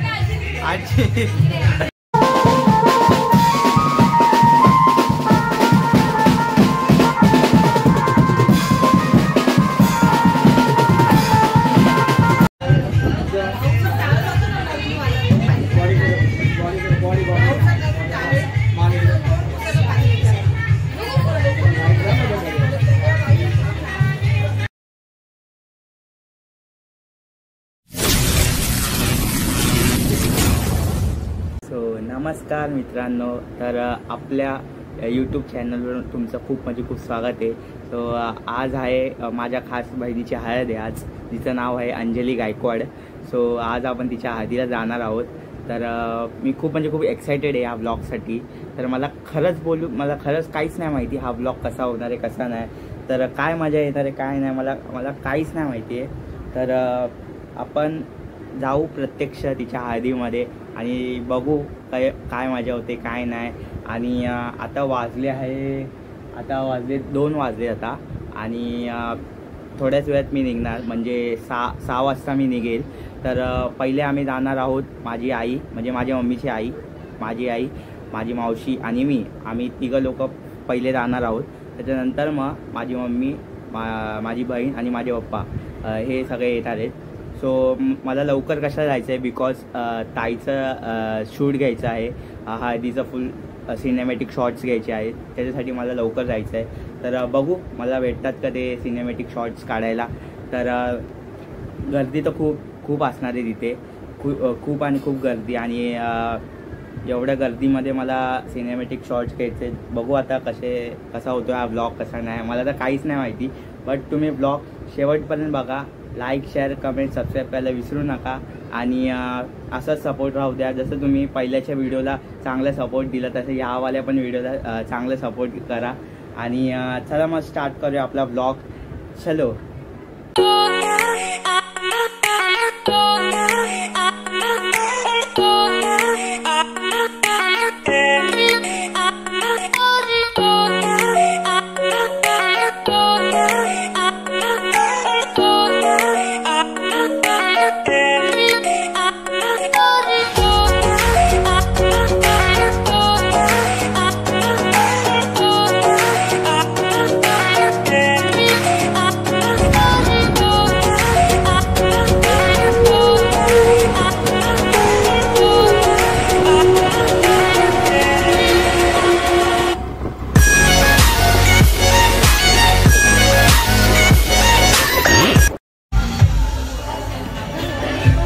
आजी नमस्कार मित्रांनो, तर आपल्या यूट्यूब चॅनलवर तुमचं खूप स्वागत आहे। सो आज आहे माझ्या खास बहिणीची हळद आहे आज, जिचं नाव आहे अंजली गायकवाड। सो आज आपण तिच्या हळदीला जाणार आहोत। तर मी खूप एक्सायटेड आहे ह्या ब्लॉगसाठी। तर मला खरंच काहीच नाही माहिती हा ब्लॉग कसा होणार आहे कसा नाही, तर काय मजा येणार आहे काय नाही मला काहीच नाही माहिती आहे। तर आपण जाऊ प्रत्यक्ष तिच्या हळदीमध्ये आणि बघू काय मजा होते काय नाही। आणि आता वाजले 2 वाजले आता, आणि थोड्याच वेळात मी निघणार, म्हणजे 6 वाजता मी निघेल। तर पहिले आम्ही जाणार आहोत, माझी आई म्हणजे माझ्या मम्मीची आई, माझी आई, माझी मावशी आणि मी, आम्ही तिघं लोक पहिले जाणार आहोत। त्याच्यानंतर मग माझी मम्मी, माझी बहीण आणि माझे पप्पा हे सगळे येणार आहेत। सो मला लवकर कशाला जायचं आहे, बिकॉज ताईचं शूट घ्यायचं आहे, हळदीचं फुल सिनेमॅटिक शॉट्स घ्यायचे आहेत, त्याच्यासाठी मला लवकर जायचं आहे। तर बघू मला भेटतात का ते सिनेमॅटिक शॉट्स काढायला। तर गर्दी तर खूप असणार आहे तिथे, खूप गर्दी, आणि एवढ्या गर्दीमध्ये मला सिनेमॅटिक शॉट्स घ्यायचे। बघू आता कसा होतो हा ब्लॉग कसा नाही, मला तर काहीच नाही माहिती। बट तुम्ही ब्लॉग शेवटपर्यंत बघा, लाईक शेअर कमेंट सबस्क्राईब करायला विसरू नका, आणि असाच सपोर्ट राहू द्या। जसं तुम्ही पहिल्याच्या व्हिडिओला चांगला सपोर्ट दिला, तसं ह्यावाल्या पण व्हिडिओला चांगला सपोर्ट करा। आणि चला मग स्टार्ट करूया आपला ब्लॉग, चलो।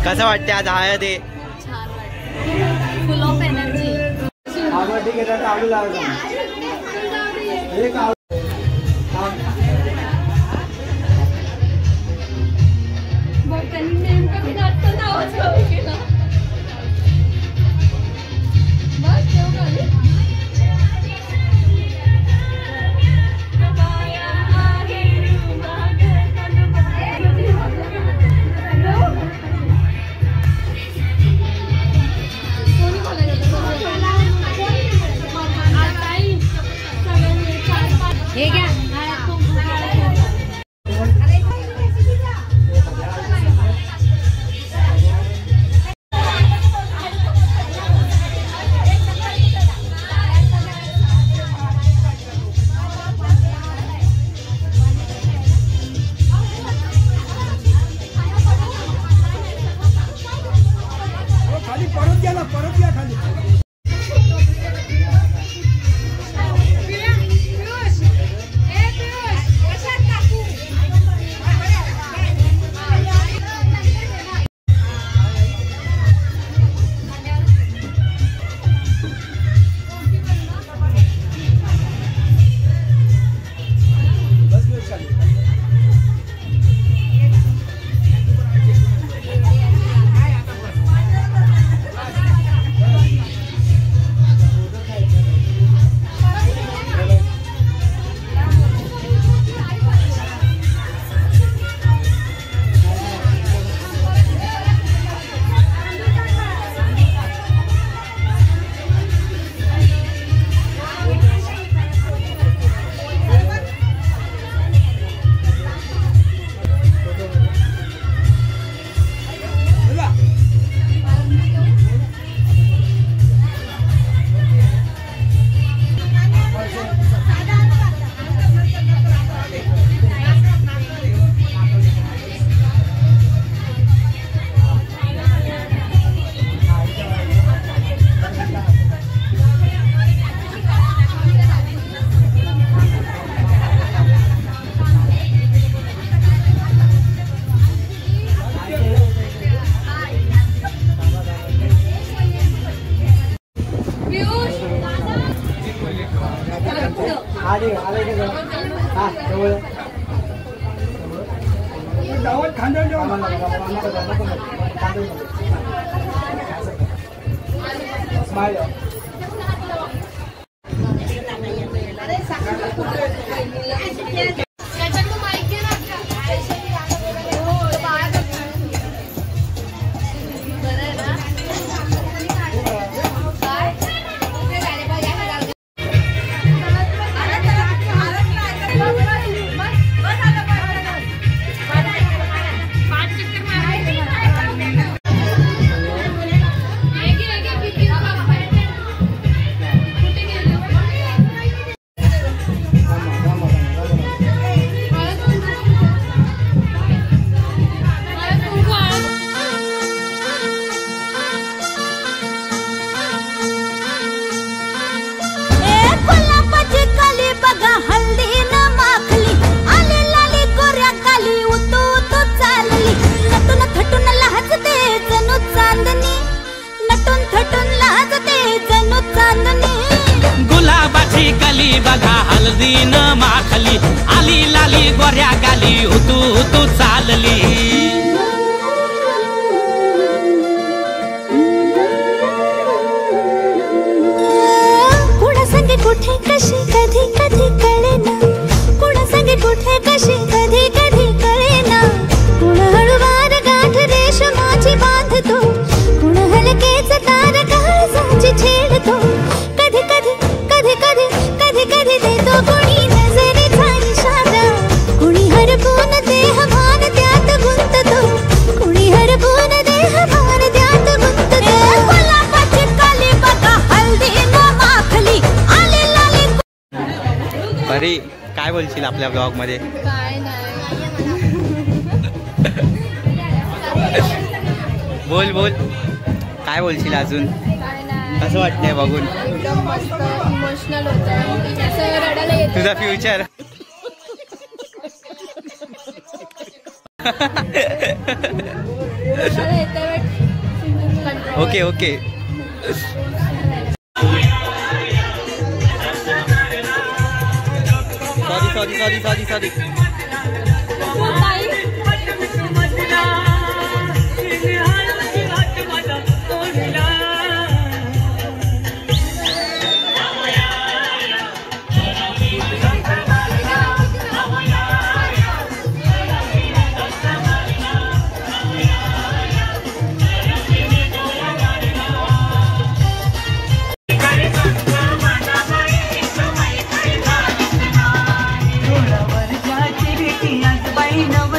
कसं वाटतं आज हळद आहे? छान वाटतं, फुल ऑफ एनर्जी। हे घ्या खाली परत या खाली। गावात खांद्यावर जेव्हा गुलाबाची कली बघा हल्दी न माखली आली लाली गोऱ्या गाली उतू उतू चालली कुणा संगे कुठे कशी कधी कधी कळेना कुणा संगे कुठे कशी कधी कधी कळेना कुण हळूवार गाठ रेशमाची बांधतो कुण हलकेच तार काळजाची छेडतो कधी कधी कधी कधी कधी कधी देतो कुणी नजरेचा इशारा कुणी हरपून देह भान त्यात गुंततो कुणी हरपून देह भान त्यात गुंततो गुलाबाची काली बघा हल्दी न माखली आले लाली बरी काय बोलशील आपल्या ब्लॉग मध्ये? काय नाही बोल बोल काय बोलशील अजून? काय नाही कसं वाटतंय बघून? एकदम मस्त इमोशनल होतं असं रडायला येतं. तुझा फ्युचर रडायला येतं but okay okay sorry sorry sorry sorry वर्षाची भेटी आज बाई नव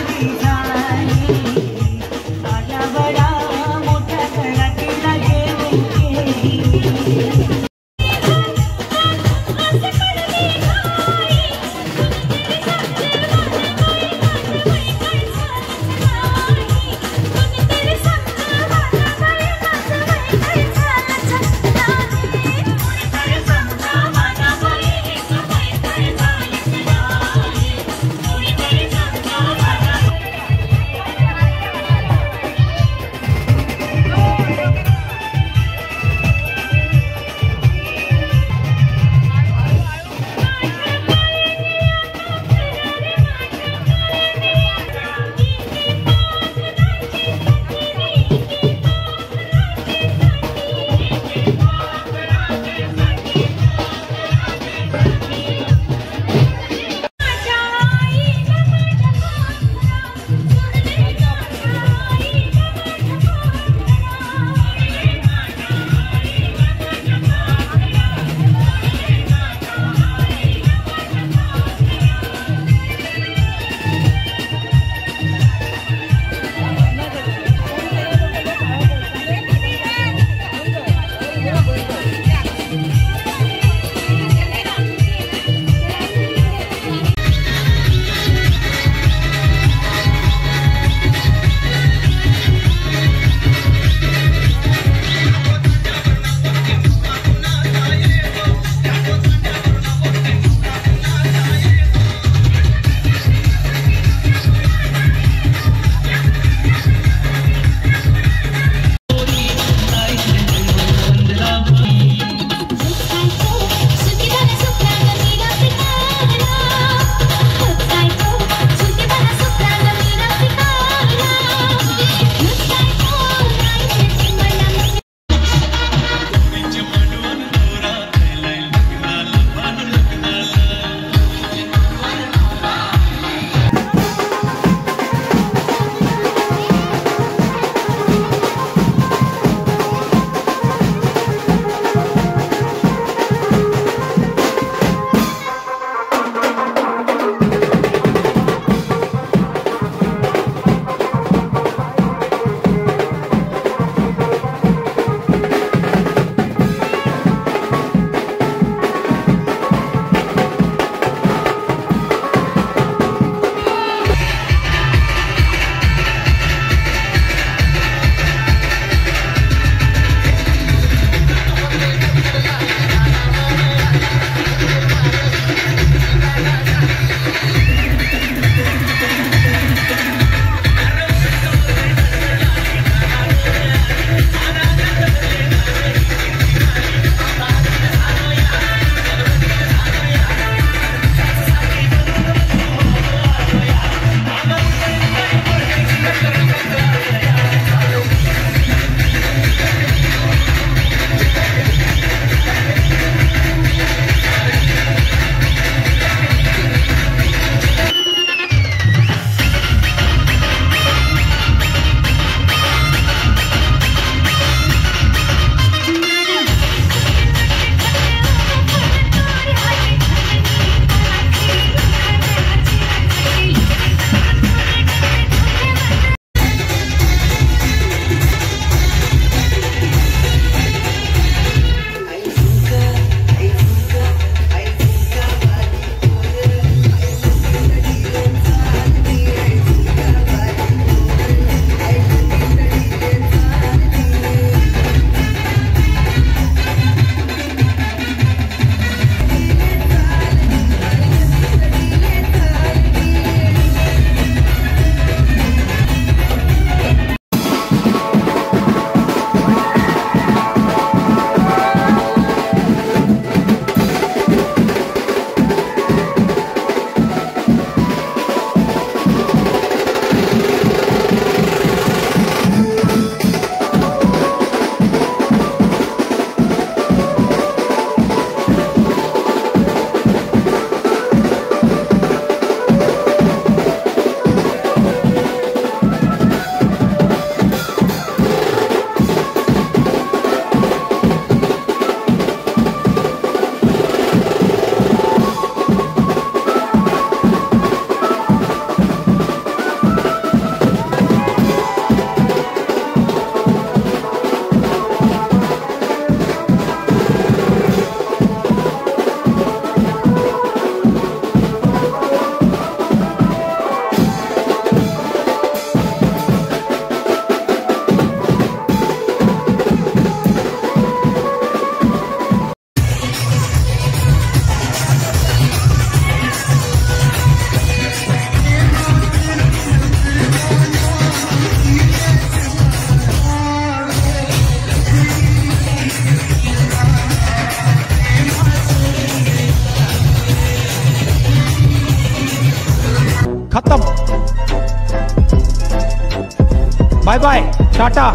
bye bye, tata,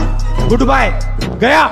good bye, गया.